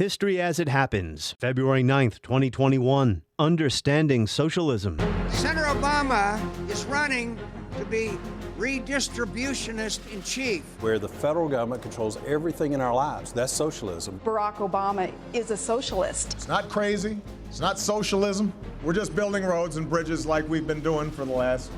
History as it happens, February 9th, 2021. Understanding Socialism. Senator Obama is running to be redistributionist in chief. Where the federal government controls everything in our lives. That's socialism. Barack Obama is a socialist. It's not crazy. It's not socialism. We're just building roads and bridges like we've been doing for the last,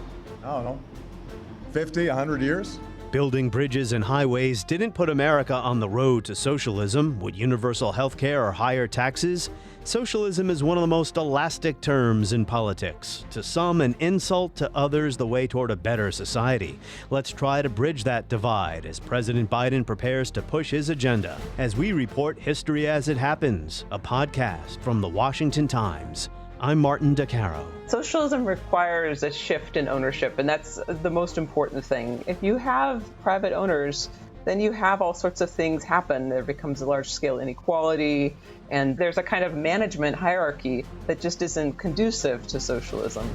50, 100 years. Building bridges and highways didn't put America on the road to socialism. Would universal health care or higher taxes? Socialism is one of the most elastic terms in politics. To some, an insult; to others, the way toward a better society. Let's try to bridge that divide as President Biden prepares to push his agenda. As we report History as it Happens, a podcast from the Washington Times. I'm Martin DeCaro. Socialism requires a shift in ownership, and that's the most important thing. If you have private owners, then you have all sorts of things happen. There becomes a large-scale inequality, and there's a kind of management hierarchy that just isn't conducive to socialism.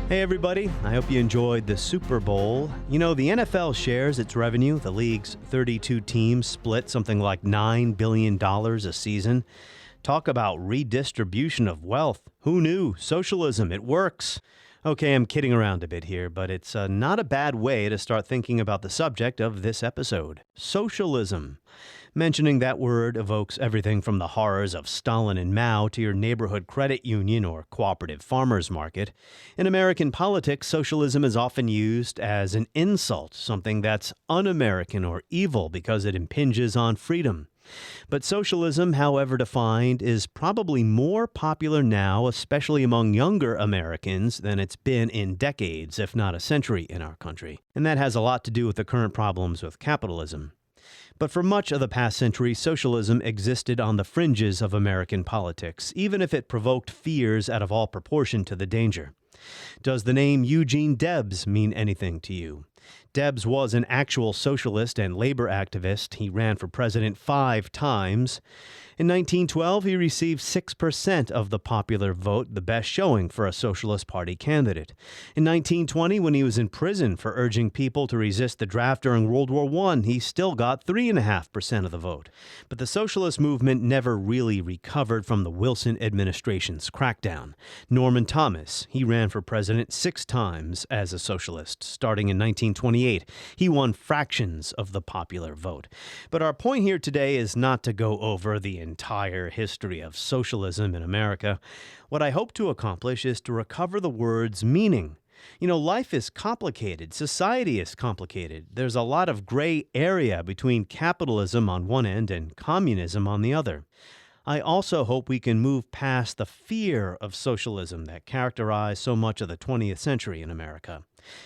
Hey everybody, I hope you enjoyed the Super Bowl. You know, the NFL shares its revenue. The league's 32 teams split something like $9 billion a season. Talk about redistribution of wealth. Who knew? Socialism, it works. Okay, I'm kidding around a bit here, but it's not a bad way to start thinking about the subject of this episode. Socialism. Mentioning that word evokes everything from the horrors of Stalin and Mao to your neighborhood credit union or cooperative farmers market. In American politics, socialism is often used as an insult, something that's un-American or evil because it impinges on freedom. But socialism, however defined, is probably more popular now, especially among younger Americans, than it's been in decades, if not a century, in our country. And that has a lot to do with the current problems with capitalism. But for much of the past century, socialism existed on the fringes of American politics, even if it provoked fears out of all proportion to the danger. Does the name Eugene Debs mean anything to you? Debs was an actual socialist and labor activist. He ran for president 5 times. In 1912, he received 6% of the popular vote, the best showing for a Socialist Party candidate. In 1920, when he was in prison for urging people to resist the draft during World War I, he still got 3.5% of the vote. But the socialist movement never really recovered from the Wilson administration's crackdown. Norman Thomas, he ran for president 6 times as a socialist, starting in 1928. He won fractions of the popular vote. But our point here today is not to go over the entire history of socialism in America. What I hope to accomplish is to recover the word's meaning. You know, life is complicated. Society is complicated. There's a lot of gray area between capitalism on one end and communism on the other. I also hope we can move past the fear of socialism that characterized so much of the 20th century in America.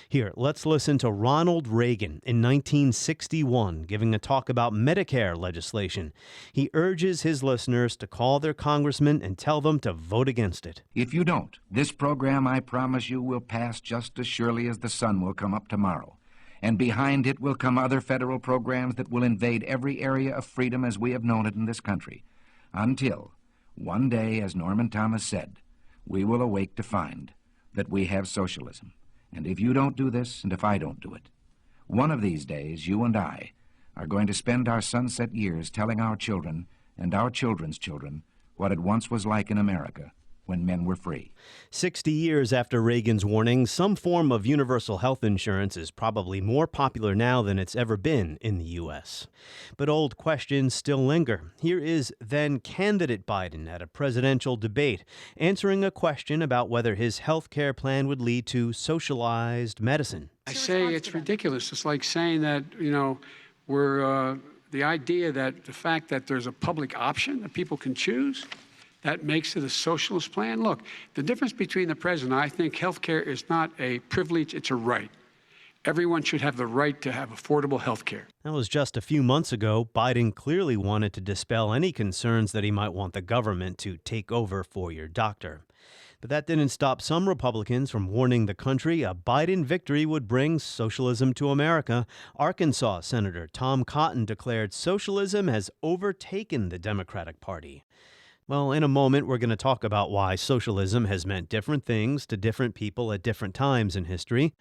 Here, let's listen to Ronald Reagan in 1961 giving a talk about Medicare legislation. He urges his listeners to call their congressman and tell them to vote against it. If you don't, this program, I promise you, will pass just as surely as the sun will come up tomorrow. And behind it will come other federal programs that will invade every area of freedom as we have known it in this country. Until, one day, as Norman Thomas said, we will awake to find that we have socialism. And if you don't do this, and if I don't do it, one of these days, you and I are going to spend our sunset years telling our children and our children's children what it once was like in America when men were free. 60 years after Reagan's warning, some form of universal health insurance is probably more popular now than it's ever been in the U.S. But old questions still linger. Here is then-candidate Biden at a presidential debate, answering a question about whether his health care plan would lead to socialized medicine. I say it's ridiculous. It's like saying that, the idea that the fact that there's a public option that people can choose, that makes it a socialist plan. Look, the difference between the president, I think health care is not a privilege, it's a right. Everyone should have the right to have affordable health care. That was just a few months ago. Biden clearly wanted to dispel any concerns that he might want the government to take over for your doctor. But that didn't stop some Republicans from warning the country a Biden victory would bring socialism to America. Arkansas Senator Tom Cotton declared socialism has overtaken the Democratic Party. Well, in a moment, we're going to talk about why socialism has meant different things to different people at different times in history.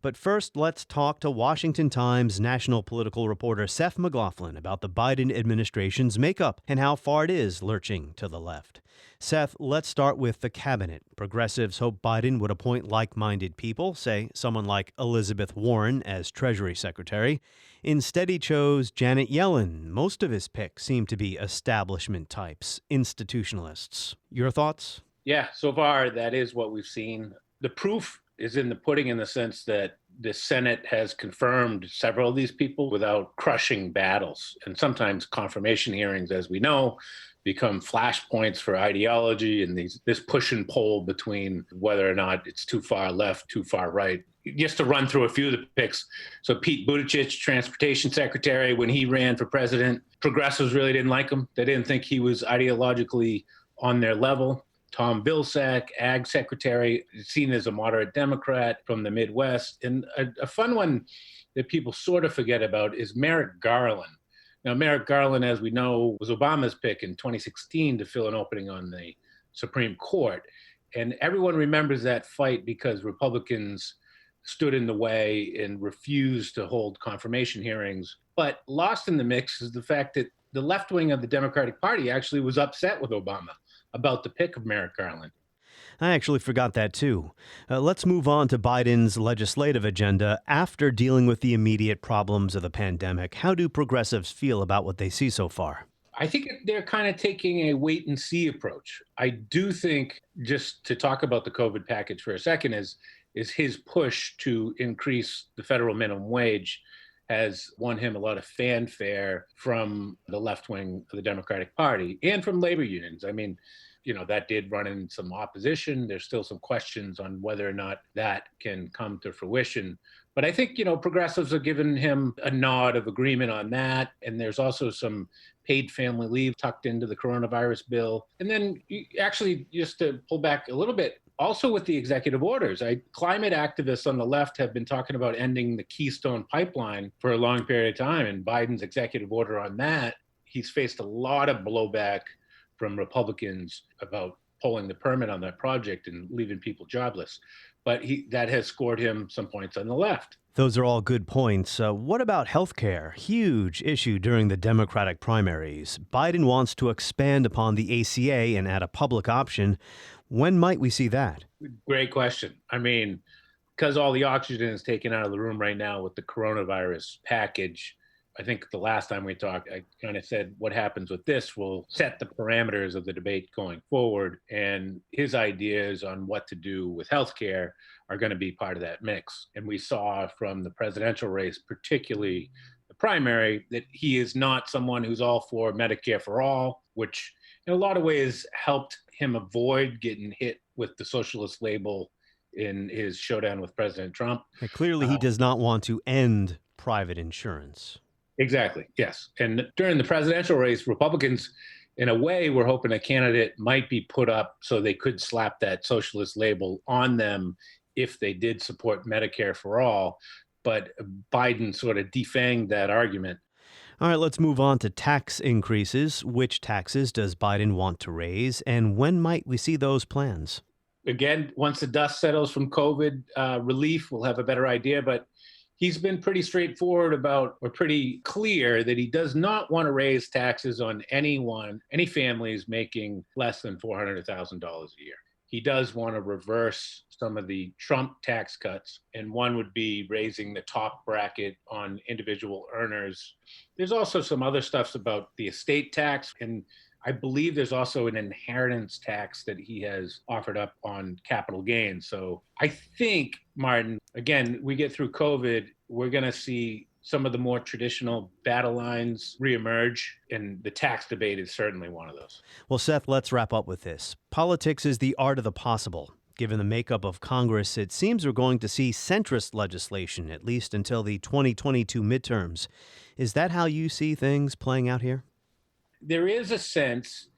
But first, let's talk to Washington Times national political reporter Seth McLaughlin about the Biden administration's makeup and how far it is lurching to the left. Seth, let's start with the cabinet. Progressives hope Biden would appoint like-minded people, say someone like Elizabeth Warren as Treasury Secretary. Instead, he chose Janet Yellen. Most of his picks seem to be establishment types, institutionalists. Your thoughts? Yeah, so far that is what we've seen. The proof is in the pudding in the sense that the Senate has confirmed several of these people without crushing battles. And sometimes confirmation hearings, as we know, become flashpoints for ideology and this push and pull between whether or not it's too far left, too far right. Just to run through a few of the picks. So Pete Buttigieg, transportation secretary, when he ran for president, progressives really didn't like him. They didn't think he was ideologically on their level. Tom Vilsack, ag secretary, seen as a moderate Democrat from the Midwest. And a fun one that people sort of forget about is Merrick Garland. Now, Merrick Garland, as we know, was Obama's pick in 2016 to fill an opening on the Supreme Court. And everyone remembers that fight because Republicans stood in the way and refused to hold confirmation hearings. But lost in the mix is the fact that the left wing of the Democratic Party actually was upset with Obama about the pick of Merrick Garland. I actually forgot that, too. Let's move on to Biden's legislative agenda. After dealing with the immediate problems of the pandemic, how do progressives feel about what they see so far? I think they're kind of taking a wait-and-see approach. I do think, just to talk about the COVID package for a second, is his push to increase the federal minimum wage has won him a lot of fanfare from the left wing of the Democratic Party and from labor unions. I mean, that did run in some opposition. There's still some questions on whether or not that can come to fruition. But I think, progressives have given him a nod of agreement on that. And there's also some paid family leave tucked into the coronavirus bill. And then actually, just to pull back a little bit, also with the executive orders, climate activists on the left have been talking about ending the Keystone Pipeline for a long period of time. And Biden's executive order on that, he's faced a lot of blowback from Republicans about pulling the permit on that project and leaving people jobless. But that has scored him some points on the left. Those are all good points. What about health care? Huge issue during the Democratic primaries. Biden wants to expand upon the ACA and add a public option. When might we see that? Great question. I mean, because all the oxygen is taken out of the room right now with the coronavirus package, I think the last time we talked, I kind of said what happens with this will set the parameters of the debate going forward. And his ideas on what to do with healthcare are going to be part of that mix. And we saw from the presidential race, particularly the primary, that he is not someone who's all for Medicare for all, which in a lot of ways helped him avoid getting hit with the socialist label in his showdown with President Trump. Clearly, he does not want to end private insurance. Exactly, yes. And during the presidential race, Republicans, in a way, were hoping a candidate might be put up so they could slap that socialist label on them if they did support Medicare for all. But Biden sort of defanged that argument. All right, let's move on to tax increases. Which taxes does Biden want to raise, and when might we see those plans? Again, once the dust settles from COVID relief, we'll have a better idea. But he's been pretty straightforward about, or pretty clear, that he does not want to raise taxes on any families making less than $400,000 a year. He does want to reverse some of the Trump tax cuts, and one would be raising the top bracket on individual earners. There's also some other stuff about the estate tax, and I believe there's also an inheritance tax that he has offered up on capital gains. So I think, Martin, again, we get through COVID, we're going to see some of the more traditional battle lines reemerge, and the tax debate is certainly one of those. Well, Seth, let's wrap up with this. Politics is the art of the possible. Given the makeup of Congress, it seems we're going to see centrist legislation, at least until the 2022 midterms. Is that how you see things playing out here? There is a sense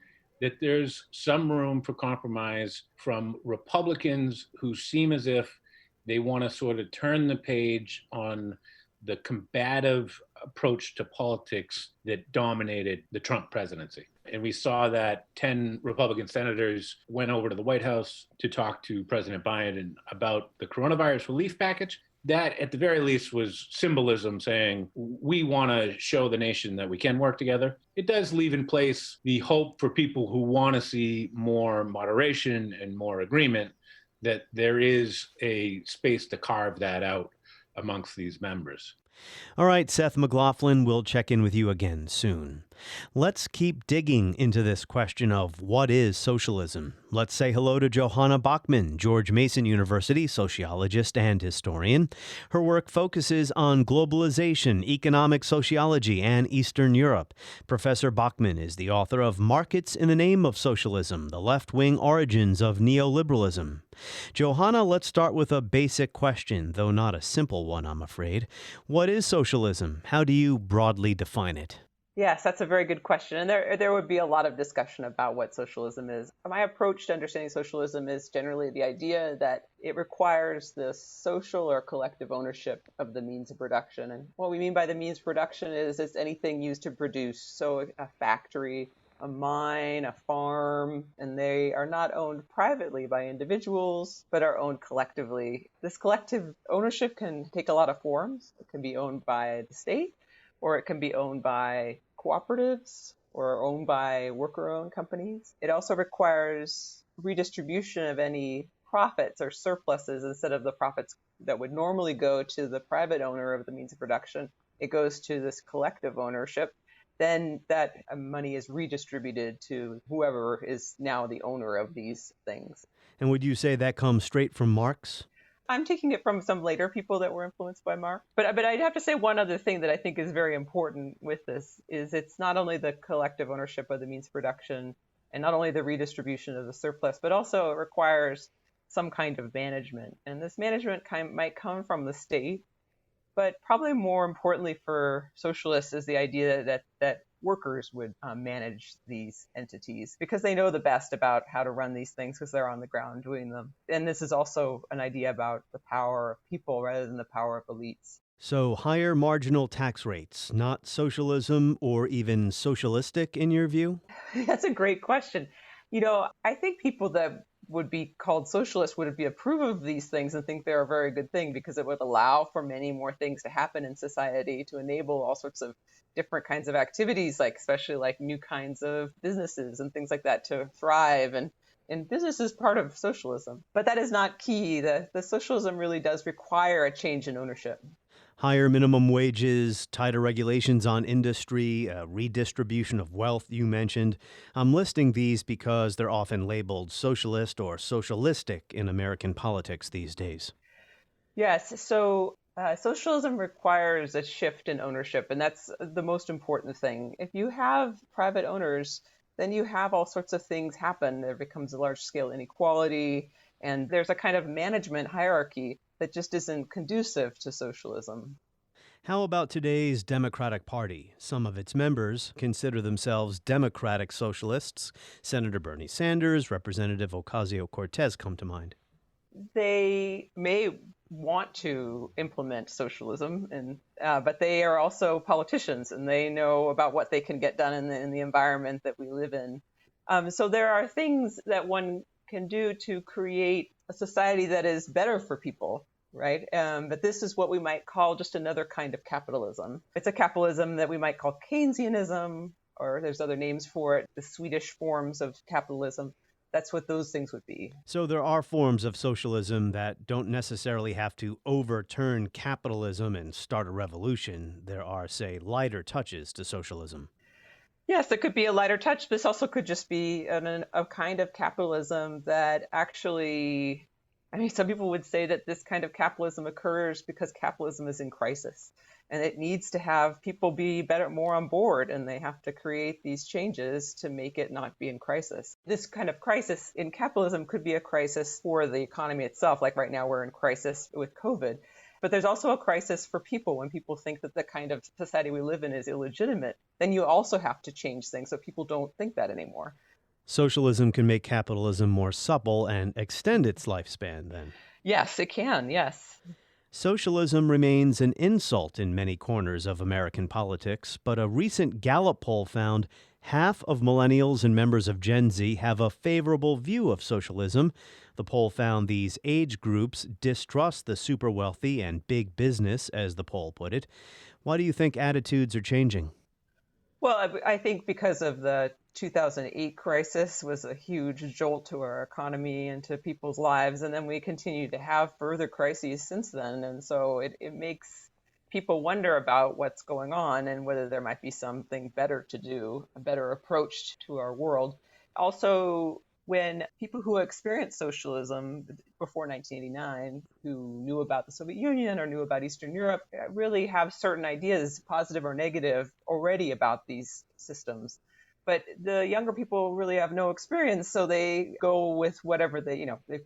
that there's some room for compromise from Republicans who seem as if they want to sort of turn the page on the combative approach to politics that dominated the Trump presidency. And we saw that 10 Republican senators went over to the White House to talk to President Biden about the coronavirus relief package. that at the very least was symbolism saying we want to show the nation that we can work together. It does leave in place the hope for people who want to see more moderation and more agreement, that there is a space to carve that out amongst these members. All right, Seth McLaughlin, we'll check in with you again soon. Let's keep digging into this question of what is socialism. Let's say hello to Johanna Bachmann, George Mason University sociologist and historian. Her work focuses on globalization, economic sociology, and Eastern Europe. Professor Bachmann is the author of Markets in the Name of Socialism, The Left-Wing Origins of Neoliberalism. Johanna, let's start with a basic question, though not a simple one, I'm afraid. What is socialism? How do you broadly define it? Yes, that's a very good question. And there would be a lot of discussion about what socialism is. My approach to understanding socialism is generally the idea that it requires the social or collective ownership of the means of production. And what we mean by the means of production is it's anything used to produce. So a factory, a mine, a farm, and they are not owned privately by individuals, but are owned collectively. This collective ownership can take a lot of forms. It can be owned by the state, or it can be owned by cooperatives or owned by worker-owned companies. It also requires redistribution of any profits or surpluses. Instead of the profits that would normally go to the private owner of the means of production, it goes to this collective ownership. Then that money is redistributed to whoever is now the owner of these things. And would you say that comes straight from Marx? I'm taking it from some later people that were influenced by Marx. But I'd have to say one other thing that I think is very important with this is it's not only the collective ownership of the means of production and not only the redistribution of the surplus, but also it requires some kind of management. And this management might come from the state, but probably more importantly for socialists is the idea that workers would manage these entities because they know the best about how to run these things because they're on the ground doing them. And this is also an idea about the power of people rather than the power of elites. So higher marginal tax rates, not socialism or even socialistic in your view? That's a great question. You know, I think people that would be called socialists would approve of these things and think they're a very good thing because it would allow for many more things to happen in society to enable all sorts of different kinds of activities, like especially like new kinds of businesses and things like that to thrive. And business is part of socialism. But that is not key. The socialism really does require a change in ownership. Higher minimum wages, tighter regulations on industry, redistribution of wealth you mentioned. I'm listing these because they're often labeled socialist or socialistic in American politics these days. Yes, so socialism requires a shift in ownership, and that's the most important thing. If you have private owners, then you have all sorts of things happen. There becomes a large-scale inequality, and there's a kind of management hierarchy that just isn't conducive to socialism. How about today's Democratic Party? Some of its members consider themselves democratic socialists. Senator Bernie Sanders, Representative Ocasio-Cortez come to mind. They may want to implement socialism, but they are also politicians, and they know about what they can get done in the environment that we live in. So there are things that one can do to create a society that is better for people, right? But this is what we might call just another kind of capitalism. It's a capitalism that we might call Keynesianism, or there's other names for it, the Swedish forms of capitalism. That's what those things would be. So there are forms of socialism that don't necessarily have to overturn capitalism and start a revolution. There are, say, lighter touches to socialism. Yes, it could be a lighter touch. This also could just be a kind of capitalism that actually, some people would say that this kind of capitalism occurs because capitalism is in crisis. And it needs to have people be more on board, and they have to create these changes to make it not be in crisis. This kind of crisis in capitalism could be a crisis for the economy itself. Like right now, we're in crisis with COVID. But there's also a crisis for people. When people think that the kind of society we live in is illegitimate, then you also have to change things so people don't think that anymore. Socialism can make capitalism more supple and extend its lifespan, then. Yes, it can, yes. Socialism remains an insult in many corners of American politics, but a recent Gallup poll found Half of millennials and members of Gen Z have a favorable view of socialism. The poll found these age groups distrust the super wealthy and big business, as the poll put it. Why do you think attitudes are changing? Well, I think because of the 2008 crisis was a huge jolt to our economy and to people's lives. And then we continue to have further crises since then. And so it makes people wonder about what's going on and whether there might be something better to do, a better approach to our world. Also, when people who experienced socialism before 1989, who knew about the Soviet Union or knew about Eastern Europe, really have certain ideas, positive or negative, already about these systems. But the younger people really have no experience, so they go with whatever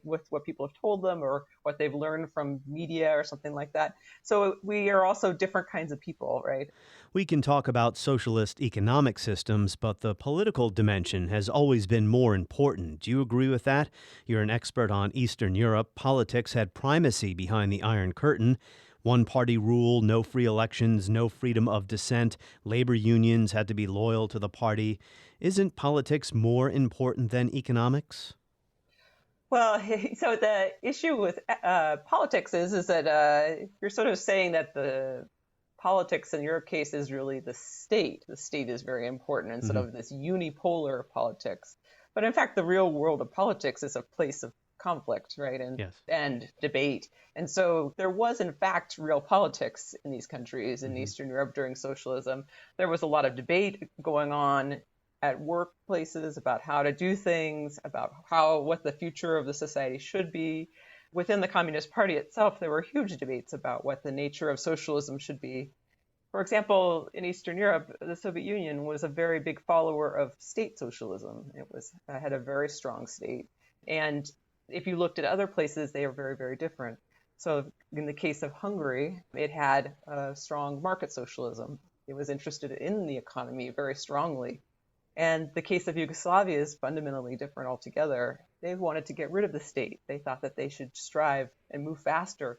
with what people have told them or what they've learned from media or something like that. So we are also different kinds of people, right? We can talk about socialist economic systems, but the political dimension has always been more important. Do you agree with that? You're an expert on Eastern Europe. Politics had primacy behind the Iron Curtain. One-party rule, no free elections, no freedom of dissent. Labor unions had to be loyal to the party. Isn't politics more important than economics? Well, so the issue with politics is that you're sort of saying that the politics in your case is really the state. The state is very important instead of this unipolar politics. But in fact, the real world of politics is a place of conflict, right? And debate. And so there was, in fact, real politics in these countries in Eastern Europe during socialism. There was a lot of debate going on at workplaces about how to do things, about what the future of the society should be. Within the Communist Party itself, there were huge debates about what the nature of socialism should be. For example, in Eastern Europe, the Soviet Union was a very big follower of state socialism. It had a very strong state. And if you looked at other places, they are very, very different. So in the case of Hungary, it had a strong market socialism. It was interested in the economy very strongly. And the case of Yugoslavia is fundamentally different altogether. They wanted to get rid of the state. They thought that they should strive and move faster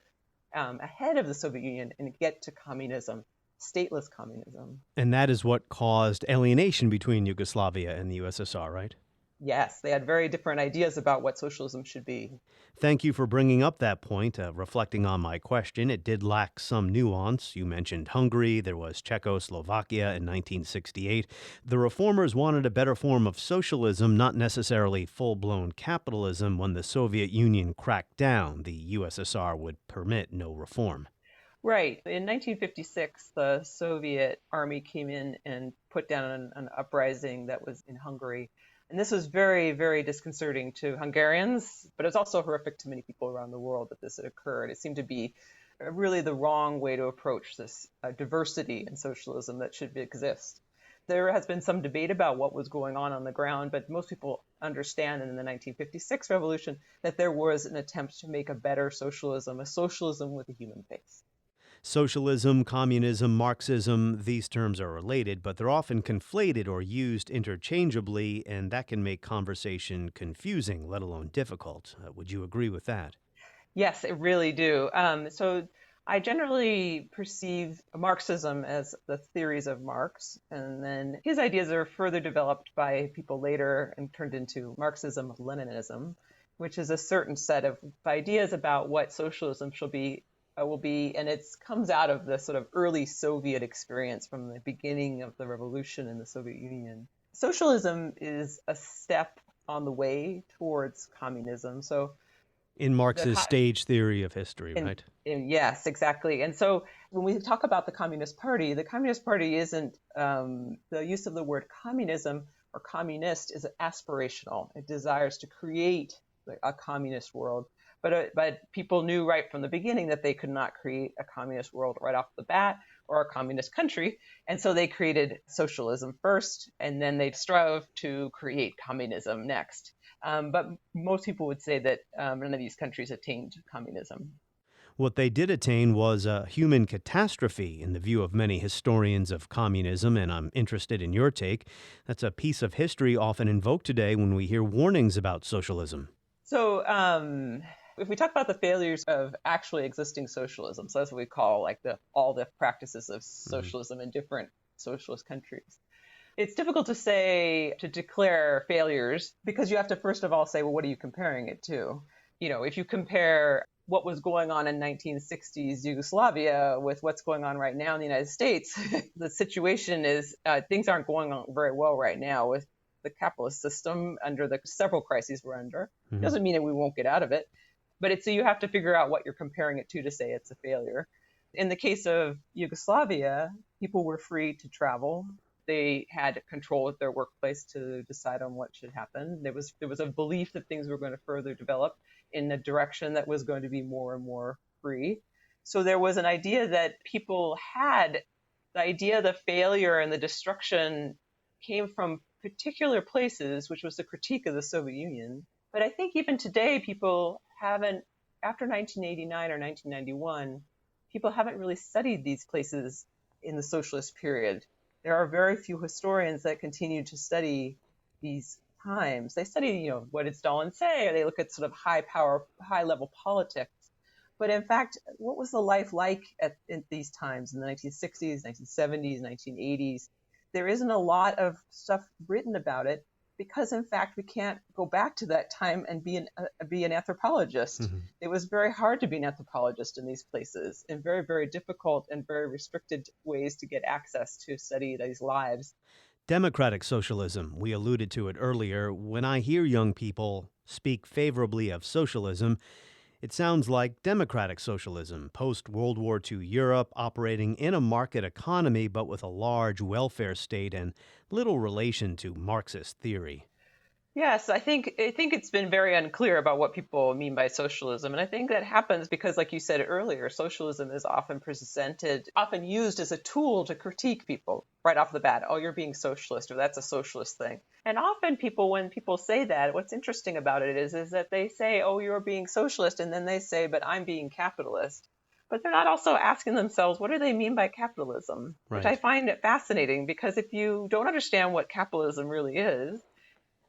ahead of the Soviet Union and get to communism, stateless communism. And that is what caused alienation between Yugoslavia and the USSR, right? Yes, they had very different ideas about what socialism should be. Thank you for bringing up that point. Reflecting on my question, it did lack some nuance. You mentioned Hungary. There was Czechoslovakia in 1968. The reformers wanted a better form of socialism, not necessarily full-blown capitalism. When the Soviet Union cracked down, the USSR would permit no reform. Right. In 1956, the Soviet army came in and put down an uprising that was in Hungary. And this was very, very disconcerting to Hungarians, but it was also horrific to many people around the world that this had occurred. It seemed to be really the wrong way to approach this diversity in socialism that should exist. There has been some debate about what was going on the ground, but most people understand in the 1956 revolution that there was an attempt to make a better socialism, a socialism with a human face. Socialism, communism, Marxism, these terms are related, but they're often conflated or used interchangeably, and that can make conversation confusing, let alone difficult. Would you agree with that? Yes, I really do. So I generally perceive Marxism as the theories of Marx, and then his ideas are further developed by people later and turned into Marxism-Leninism, which is a certain set of ideas about what socialism will be, and it comes out of the sort of early Soviet experience from the beginning of the revolution in the Soviet Union. Socialism is a step on the way towards communism. So, in Marx's stage theory of history, right? Yes, exactly. And so when we talk about the Communist Party isn't, the use of the word communism or communist is aspirational. It desires to create a communist world. But people knew right from the beginning that they could not create a communist world right off the bat or a communist country. And so they created socialism first, and then they strove to create communism next. But most people would say that none of these countries attained communism. What they did attain was a human catastrophe in the view of many historians of communism, and I'm interested in your take. That's a piece of history often invoked today when we hear warnings about socialism. So if we talk about the failures of actually existing socialism, so that's what we call like all the practices of socialism in different socialist countries. It's difficult to say, to declare failures, because you have to first of all say, well, what are you comparing it to? If you compare what was going on in 1960s Yugoslavia with what's going on right now in the United States, the situation is things aren't going on very well right now with the capitalist system under the several crises we're under. Mm-hmm. Doesn't mean that we won't get out of it, but so you have to figure out what you're comparing it to say it's a failure. In the case of Yugoslavia, people were free to travel. They had control of their workplace to decide on what should happen. There was a belief that things were going to further develop in a direction that was going to be more and more free. So there was an idea that people had, the idea the failure and the destruction came from particular places, which was the critique of the Soviet Union. But I think even today, people haven't, after 1989 or 1991, people haven't really studied these places in the socialist period. There are very few historians that continue to study these times. They study, what did Stalin say, or they look at sort of high level politics. But in fact, what was the life like in these times in the 1960s, 1970s, 1980s? There isn't a lot of stuff written about it because, in fact, we can't go back to that time and be an anthropologist. Mm-hmm. It was very hard to be an anthropologist in these places, in very, very difficult and very restricted ways to get access to study these lives. Democratic socialism, we alluded to it earlier. When I hear young people speak favorably of socialism, it sounds like democratic socialism, post-World War II Europe, operating in a market economy but with a large welfare state and little relation to Marxist theory. Yes, I think it's been very unclear about what people mean by socialism. And I think that happens because, like you said earlier, socialism is often used as a tool to critique people right off the bat. Oh, you're being socialist, or that's a socialist thing. And often when people say that, what's interesting about it is that they say, oh, you're being socialist, and then they say, but I'm being capitalist. But they're not also asking themselves, what do they mean by capitalism? Right. Which I find it fascinating, because if you don't understand what capitalism really is,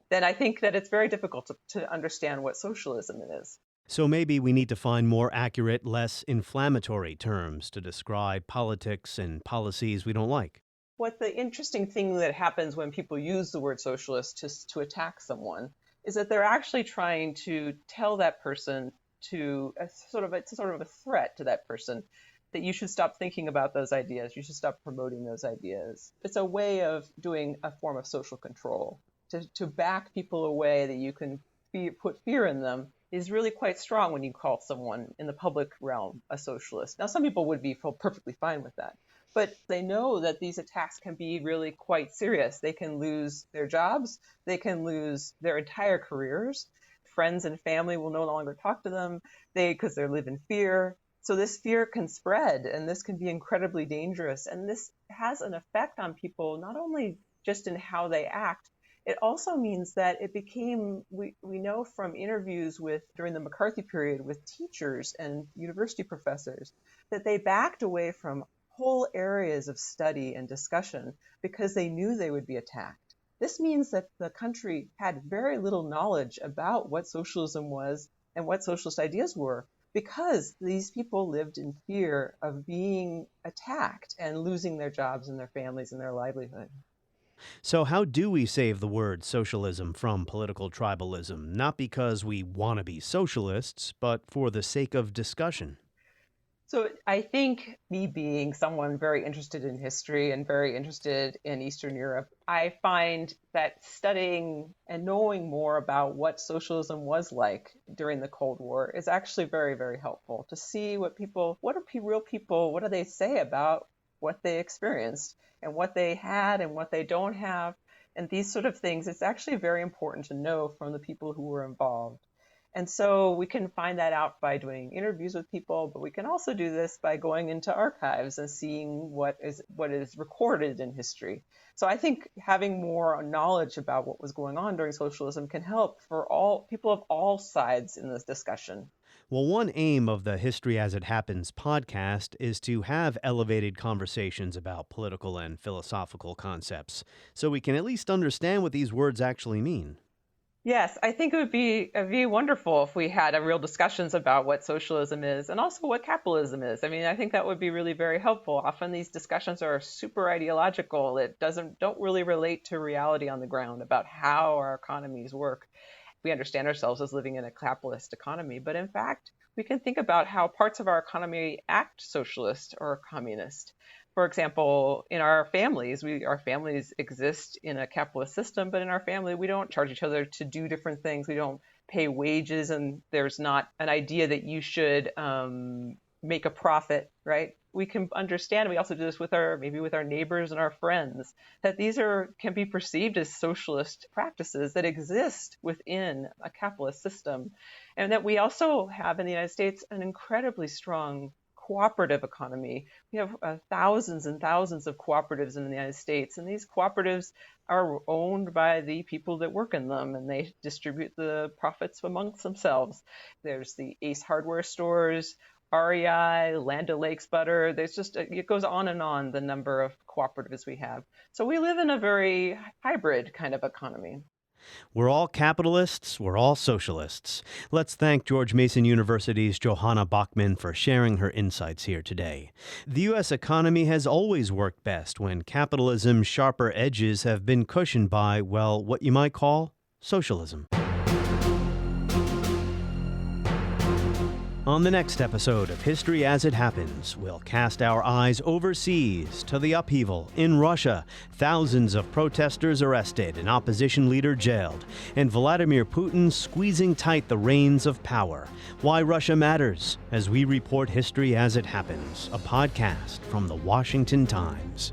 then I think that it's very difficult to understand what socialism is. So maybe we need to find more accurate, less inflammatory terms to describe politics and policies we don't like. What the interesting thing that happens when people use the word socialist to attack someone is that they're actually trying to tell that person it's sort of a threat to that person, that you should stop thinking about those ideas, you should stop promoting those ideas. It's a way of doing a form of social control. To back people away, that you can put fear in them, is really quite strong when you call someone in the public realm a socialist. Now, some people would feel perfectly fine with that, but they know that these attacks can be really quite serious. They can lose their jobs, they can lose their entire careers. Friends and family will no longer talk to them because they live in fear. So this fear can spread, and this can be incredibly dangerous. And this has an effect on people, not only just in how they act. It also means that it became, we know from interviews during the McCarthy period with teachers and university professors, that they backed away from whole areas of study and discussion because they knew they would be attacked. This means that the country had very little knowledge about what socialism was and what socialist ideas were, because these people lived in fear of being attacked and losing their jobs and their families and their livelihood. So how do we save the word socialism from political tribalism? Not because we want to be socialists, but for the sake of discussion. So I think, me being someone very interested in history and very interested in Eastern Europe, I find that studying and knowing more about what socialism was like during the Cold War is actually very, very helpful to see what real people, what do they say about what they experienced and what they had and what they don't have. And these sort of things, it's actually very important to know from the people who were involved. And so we can find that out by doing interviews with people, but we can also do this by going into archives and seeing what is recorded in history. So I think having more knowledge about what was going on during socialism can help for all people of all sides in this discussion. Well, one aim of the History as It Happens podcast is to have elevated conversations about political and philosophical concepts, so we can at least understand what these words actually mean. Yes, I think it'd be wonderful if we had a real discussions about what socialism is and also what capitalism is. I mean, I think that would be really very helpful. Often these discussions are super ideological. It don't really relate to reality on the ground about how our economies work. We understand ourselves as living in a capitalist economy, but in fact, we can think about how parts of our economy act socialist or communist. For example, in our families, our families exist in a capitalist system, but in our family, we don't charge each other to do different things. We don't pay wages, and there's not an idea that you should make a profit, right? We can understand. We also do this with maybe with our neighbors and our friends, that can be perceived as socialist practices that exist within a capitalist system, and that we also have in the United States an incredibly strong cooperative economy. We have thousands and thousands of cooperatives in the United States, and these cooperatives are owned by the people that work in them, and they distribute the profits amongst themselves. There's the Ace Hardware stores, REI, Land O'Lakes Butter. It goes on, the number of cooperatives we have. So we live in a very hybrid kind of economy. We're all capitalists, we're all socialists. Let's thank George Mason University's Johanna Bachman for sharing her insights here today. The U.S. economy has always worked best when capitalism's sharper edges have been cushioned by, well, what you might call socialism. On the next episode of History as It Happens, we'll cast our eyes overseas to the upheaval in Russia, thousands of protesters arrested, an opposition leader jailed, and Vladimir Putin squeezing tight the reins of power. Why Russia matters, as we report History as It Happens, a podcast from the Washington Times.